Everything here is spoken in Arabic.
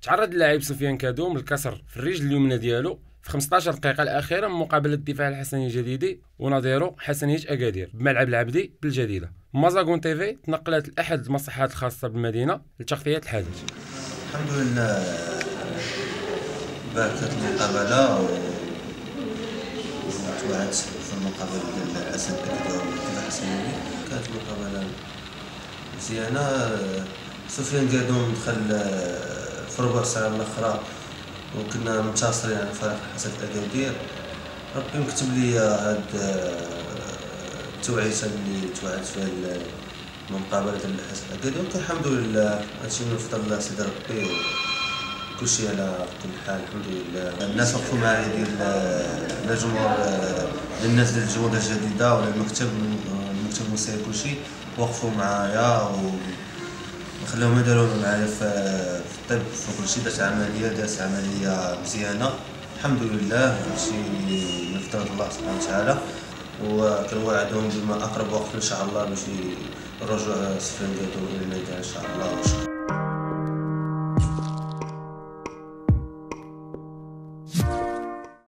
تعرض اللاعب سفيان كادوم للكسر في الرجل اليمنى ديالو في 15 دقيقة الأخيرة من مقابلة الدفاع الحسني الجديدي ونظيره حسنية أكادير بملعب العبدي بالجديدة. مازاغون تيفي تنقلت لأحد المصلحات الخاصة بالمدينة لتغطية الحدث. الحمد لله باركت المقابلة وتوعدت في المقابلة ديال الحسن أكادير والدفاع الحسني. كانت مقابلة مزيانة. سفيان كادوم دخل في ربع ساعة الأخرى وكنا منتصرين على فريق الحسن أكادير. ربي مكتب لي هاد التوعيته اللي توعدت فيها المقابلة ديال الحسن أكادير، ولكن الحمد لله هادشي من فضل الله سيدي ربي وكلشي على كل حال. الحمد لله الناس وقفوا معايا ديال الجمهور، الناس ديال الجودة الجديدة ولا المكتب الموسيقي كلشي وقفوا معايا وخلاهم يديروا معايا في الطب في كلشي. دارت عملية مزيانة الحمد لله. هادشي من فضل الله سبحانه وتعالى، وكنوعدهم بما اقرب وقت ان شاء الله باش الرجوع سفيان كادوم الى الميدان.